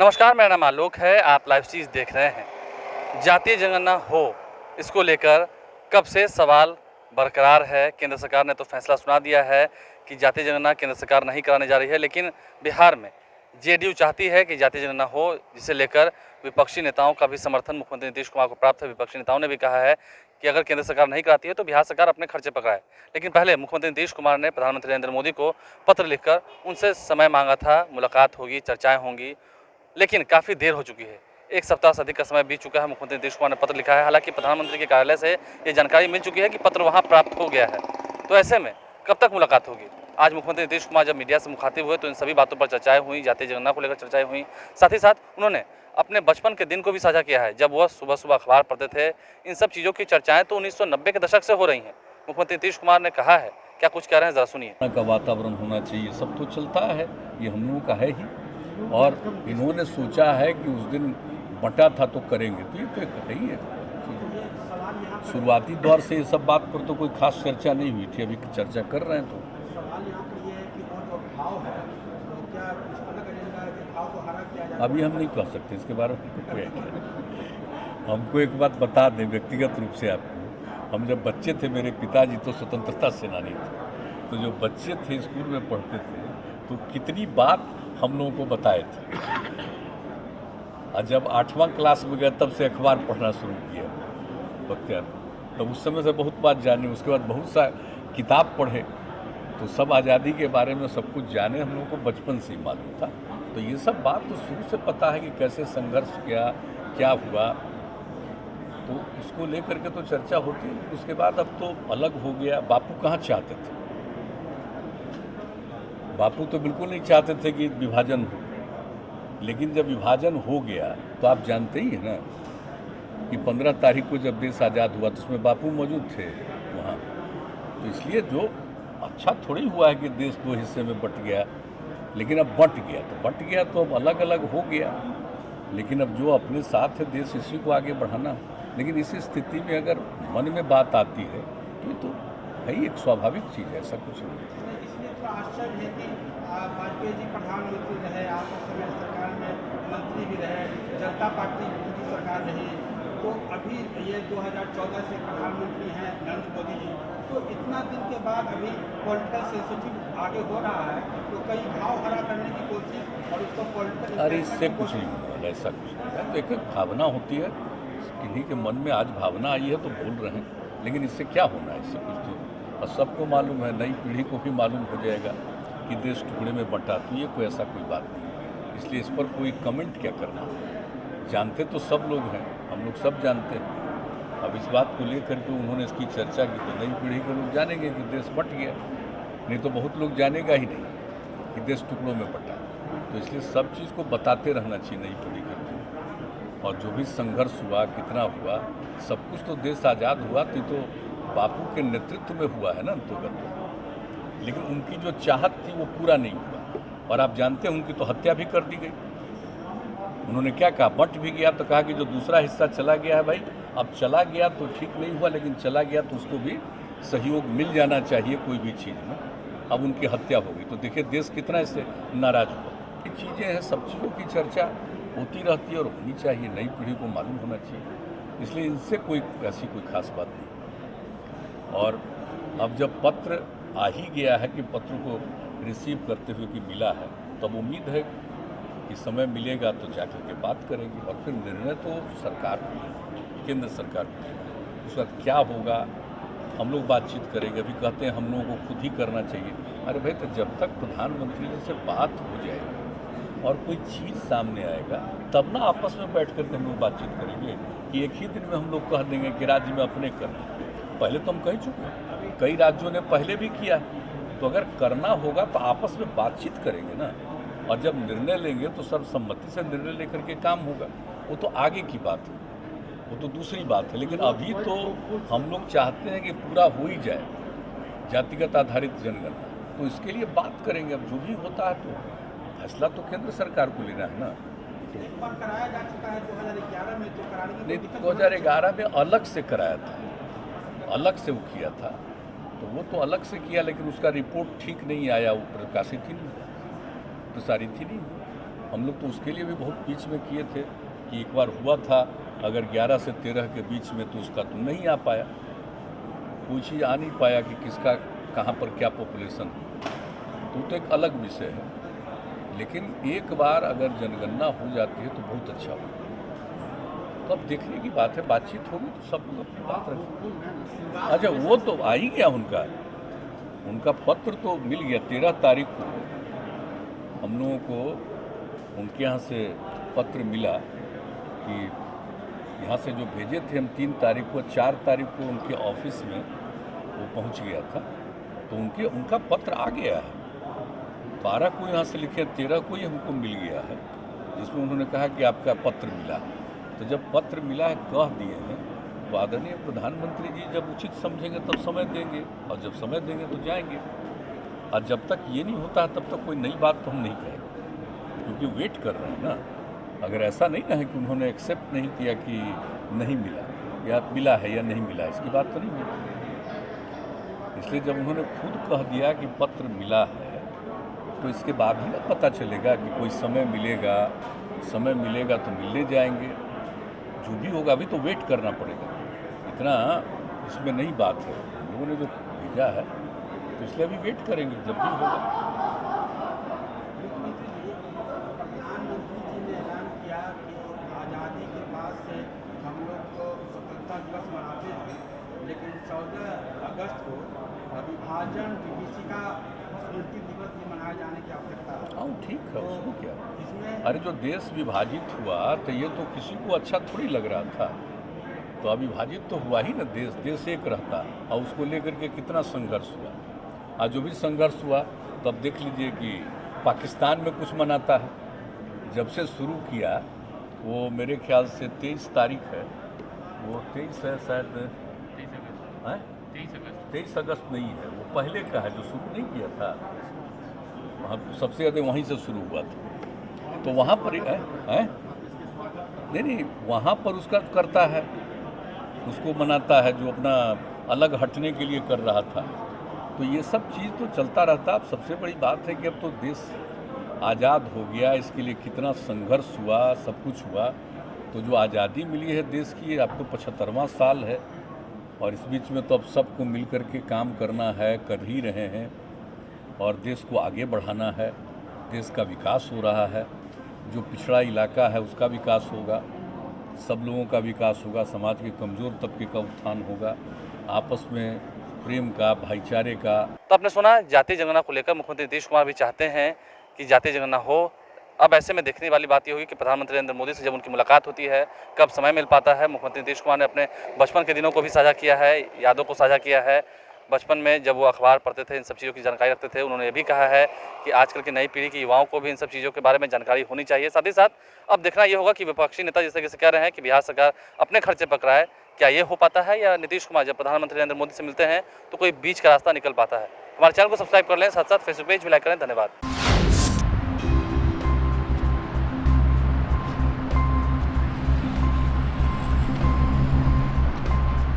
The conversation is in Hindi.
नमस्कार, मेरा नाम आलोक है। आप लाइव चीज़ देख रहे हैं। जातीय जनगणना हो, इसको लेकर कब से सवाल बरकरार है। केंद्र सरकार ने तो फैसला सुना दिया है कि जातीय जनगणना केंद्र सरकार नहीं कराने जा रही है, लेकिन बिहार में जेडीयू चाहती है कि जातीय जनगणना हो, जिसे लेकर विपक्षी नेताओं का भी समर्थन मुख्यमंत्री नीतीश कुमार को प्राप्त है। विपक्षी नेताओं ने भी कहा है कि अगर केंद्र सरकार नहीं कराती है तो बिहार सरकार अपने खर्चे पकड़ाए। लेकिन पहले मुख्यमंत्री नीतीश कुमार ने प्रधानमंत्री नरेंद्र मोदी को पत्र लिखकर उनसे समय मांगा था, मुलाकात होगी, चर्चाएँ होंगी, लेकिन काफ़ी देर हो चुकी है। एक सप्ताह से अधिक का समय बीत चुका है। मुख्यमंत्री नीतीश कुमार ने पत्र लिखा है। हालांकि प्रधानमंत्री के कार्यालय से ये जानकारी मिल चुकी है कि पत्र वहां प्राप्त हो गया है। तो ऐसे में कब तक मुलाकात होगी? आज मुख्यमंत्री नीतीश कुमार जब मीडिया से मुखातिब हुए तो इन सभी बातों पर चर्चाएं हुई, जातीय जनगणना को लेकर चर्चाएं हुई। साथ ही साथ उन्होंने अपने बचपन के दिन को भी साझा किया है, जब वह सुबह सुबह अखबार पढ़ते थे। इन सब चीज़ों की चर्चाएँ तो 1990 के दशक से हो रही हैं। मुख्यमंत्री नीतीश कुमार ने कहा है, क्या कुछ कह रहे हैं, ज़रा सुनिए। का वातावरण होना चाहिए, सब तो चलता है, ये हम लोगों का है ही। और इन्होंने सोचा है कि उस दिन बटा था तो करेंगे, तो ये तो है ही है। शुरुआती दौर से ये सब बात पर तो कोई खास चर्चा नहीं हुई थी, अभी चर्चा कर रहे हैं। तो अभी हम नहीं कह सकते इसके बारे में कोई आइडिया। हमको एक बात बता दें व्यक्तिगत रूप से आपको, हम जब बच्चे थे, मेरे पिताजी तो स्वतंत्रता सेनानी थे, तो जो बच्चे थे स्कूल में पढ़ते थे तो कितनी बात हम लोगों को बताए थे। और जब 8वां क्लास में गए तब से अखबार पढ़ना शुरू किया बख्तियार, तब उस समय से बहुत बात जाने। उसके बाद बहुत सा किताब पढ़े, तो सब आज़ादी के बारे में सब कुछ जाने, हम लोगों को बचपन से ही मालूम था। तो ये सब बात तो शुरू से पता है कि कैसे संघर्ष किया, क्या हुआ, तो उसको लेकर के तो चर्चा होती है। उसके बाद अब तो अलग हो गया। बापू कहाँ चाहते थे? बापू तो बिल्कुल नहीं चाहते थे कि विभाजन हो, लेकिन जब विभाजन हो गया तो आप जानते ही हैं ना कि 15 तारीख को जब देश आज़ाद हुआ तो उसमें बापू मौजूद थे वहाँ। तो इसलिए जो अच्छा थोड़ी हुआ है कि देश दो हिस्से में बट गया, लेकिन अब बट गया तो अब अलग अलग हो गया। लेकिन अब जो अपने साथ है देश, इसी को आगे बढ़ाना। लेकिन इसी स्थिति में अगर मन में बात आती है तो ये तो है ही, एक स्वाभाविक चीज़ है, ऐसा कुछ नहीं। आश्चर्य है कि वाजपेयी जी प्रधानमंत्री रहे, आप उस समय सरकार में मंत्री भी रहे, जनता पार्टी की सरकार रही, तो अभी ये 2014 से प्रधानमंत्री हैं नरेंद्र मोदी जी, तो इतना दिन के बाद अभी पॉलिटिकल सेंसिटिव आगे हो रहा है, तो कई भाव हरा करने की कोशिश और उसको पॉलिटिकल। अरे इससे कुछ नहीं होने वाला, ऐसा कुछ नहीं है। तो एक भावना होती है, किन्हीं के मन में आज भावना आई है तो बोल रहे हैं, लेकिन इससे क्या होना है, इससे कुछ तो। और सबको मालूम है, नई पीढ़ी को भी मालूम हो जाएगा कि देश टुकड़े में बंटा, तो ये कोई ऐसा कोई बात नहीं। इसलिए इस पर कोई कमेंट क्या करना। जानते तो सब लोग हैं, हम लोग सब जानते हैं। अब इस बात को लेकर के उन्होंने इसकी चर्चा की तो नई पीढ़ी के लोग जानेंगे कि देश बट गया, नहीं तो बहुत लोग जानेगा ही नहीं कि देश टुकड़ों में बटा। तो इसलिए सब चीज़ को बताते रहना चाहिए नई पीढ़ी के लोग। और जो भी संघर्ष हुआ, कितना हुआ, सब कुछ तो देश आज़ाद हुआ तो बापू के नेतृत्व में हुआ है ना अंतर्गत। लेकिन उनकी जो चाहत थी वो पूरा नहीं हुआ, और आप जानते हैं उनकी तो हत्या भी कर दी गई। उन्होंने क्या कहा, बंट भी गया तो कहा कि जो दूसरा हिस्सा चला गया है भाई, अब चला गया तो ठीक नहीं हुआ, लेकिन चला गया तो उसको भी सहयोग मिल जाना चाहिए कोई भी चीज़ में। अब उनकी हत्या हो गई तो देखिए देश कितना इससे नाराज हुआ। ये चीज़ें हैं, सब चीज़ों की चर्चा होती रहती है और होनी चाहिए, नई पीढ़ी को मालूम होना चाहिए। इसलिए इनसे कोई ऐसी कोई खास बात नहीं। और अब जब पत्र आ ही गया है कि पत्र को रिसीव करते हुए कि मिला है, तब उम्मीद है कि समय मिलेगा तो जाकर के बात करेंगे। और फिर निर्णय तो सरकार को लेना, केंद्र सरकार को लेना। उस वक्त क्या होगा हम लोग बातचीत करेंगे। अभी कहते हैं हम लोगों को खुद ही करना चाहिए। अरे भाई, तो जब तक प्रधानमंत्री जी से बात हो जाएगी और कोई चीज़ सामने आएगा तब ना आपस में बैठ कर के हम लोग बातचीत करेंगे कि एक ही दिन में हम लोग कह देंगे कि राज्य में अपने कर। पहले तो हम कह चुके हैं, कई राज्यों ने पहले भी किया। तो अगर करना होगा तो आपस में बातचीत करेंगे ना, और जब निर्णय लेंगे तो सर्वसम्मति से निर्णय लेकर के काम होगा। वो तो आगे की बात है, वो तो दूसरी बात है। लेकिन अभी तो हम लोग चाहते हैं कि पूरा हो ही जाए जातिगत आधारित जनगणना, तो इसके लिए बात करेंगे। अब जो भी होता है तो फैसला तो केंद्र सरकार को लेना है ना। कराया जा चुका है 2011 में, तो कराने की 2011 में अलग से कराया था, अलग से वो किया था, तो वो तो अलग से किया, लेकिन उसका रिपोर्ट ठीक नहीं आया, वो प्रकाशित ही नहीं, प्रसारित ही नहीं। हम लोग तो उसके लिए भी बहुत बीच में किए थे कि एक बार हुआ था अगर 11 से 13 के बीच में, तो उसका तो नहीं आ पाया, कोई चीज़ आ नहीं पाया कि किसका कहाँ पर क्या पॉपुलेशन है, तो एक अलग विषय है। लेकिन एक बार अगर जनगणना हो जाती है तो बहुत अच्छा होगा। तो अब देखने की बात है, बातचीत होगी तो सब लोग अपनी बात रखें। अच्छा, वो तो आ ही गया, उनका पत्र तो मिल गया 13 तारीख को। हम लोगों को उनके यहाँ से पत्र मिला कि यहाँ से जो भेजे थे हम 3 तारीख को, 4 तारीख को उनके ऑफिस में वो पहुँच गया था, तो उनका पत्र आ गया है। 12 को यहाँ से लिखे, 13 को ही हमको मिल गया है, जिसमें उन्होंने कहा कि आपका पत्र मिला। तो जब पत्र मिला है, कह दिए हैं, तो आदरणीय प्रधानमंत्री जी जब उचित समझेंगे तब समय देंगे, और जब समय देंगे तो जाएंगे। और जब तक ये नहीं होता तब तक कोई नई बात तो हम नहीं कहेंगे, क्योंकि वेट कर रहे हैं ना। अगर ऐसा नहीं ना है कि उन्होंने एक्सेप्ट नहीं किया कि नहीं मिला, या मिला है या नहीं मिला, इसकी बात तो नहीं हुई। इसलिए जब उन्होंने खुद कह दिया कि पत्र मिला है, तो इसके बाद ही ना पता चलेगा कि कोई समय मिलेगा तो मिलने जाएंगे। जो भी होगा अभी तो वेट करना पड़ेगा, इतना इसमें नई बात है। लोगों ने जो भेजा है तो इसलिए अभी वेट करेंगे, जब भी होगा। प्रधानमंत्री जी ने ऐलान किया कि आज़ादी के बाद से हम लोग तो स्वतंत्रता दिवस मनाते हैं, लेकिन 14 अगस्त को विभाजन विभीषिका स्मृति दिवस भी मनाए जाने की आवश्यकता है। हाँ ठीक है, उसमें क्या। इसमें अरे जो देश विभाजित हुआ तो ये तो किसी को अच्छा थोड़ी लग रहा था, तो अविभाजित तो हुआ ही ना देश एक रहता, और उसको लेकर के कितना संघर्ष हुआ। आज जो भी संघर्ष हुआ तो अब देख लीजिए कि पाकिस्तान में कुछ मनाता है। जब से शुरू किया वो मेरे ख्याल से 23 तारीख है, वो 23 है शायद, 23 अगस्त नहीं है, वो पहले का है जो शुरू नहीं किया था। वहाँ सबसे ज़्यादा वहीं से शुरू हुआ था, तो वहाँ पर नहीं वहाँ पर उसका करता है, उसको मनाता है जो अपना अलग हटने के लिए कर रहा था। तो ये सब चीज़ तो चलता रहता। अब सबसे बड़ी बात है कि अब तो देश आज़ाद हो गया, इसके लिए कितना संघर्ष हुआ, सब कुछ हुआ। तो जो आज़ादी मिली है देश की, अब तो 75वां साल है, और इस बीच में तो अब सबको मिल कर के काम करना है, कर ही रहे हैं, और देश को आगे बढ़ाना है। देश का विकास हो रहा है, जो पिछड़ा इलाका है उसका विकास होगा, सब लोगों का विकास होगा, समाज के कमज़ोर तबके का उत्थान होगा, आपस में प्रेम का, भाईचारे का। तो आपने सुना, जातीय जनगणना को लेकर मुख्यमंत्री नीतीश कुमार भी चाहते हैं कि जातीय जनगणना हो। अब ऐसे में देखने वाली बात ये होगी कि प्रधानमंत्री नरेंद्र मोदी से जब उनकी मुलाकात होती है, कब समय मिल पाता है। मुख्यमंत्री नीतीश कुमार ने अपने बचपन के दिनों को भी साझा किया है, यादों को साझा किया है। बचपन में जब वो अखबार पढ़ते थे, इन सब चीज़ों की जानकारी रखते थे, उन्होंने ये भी कहा है कि आजकल की नई पीढ़ी के युवाओं को भी इन सब चीज़ों के बारे में जानकारी होनी चाहिए। साथ ही साथ अब देखना ये होगा कि विपक्षी नेता जिस तरीके से कह रहे हैं कि बिहार सरकार अपने खर्चे पर कराए, क्या ये हो पाता है, या नीतीश कुमार जब प्रधानमंत्री नरेंद्र मोदी से मिलते हैं तो कोई बीच का रास्ता निकल पाता है। हमारे चैनल को सब्सक्राइब कर लें, साथ साथ फेसबुक पेज भी लाइक करें। धन्यवाद।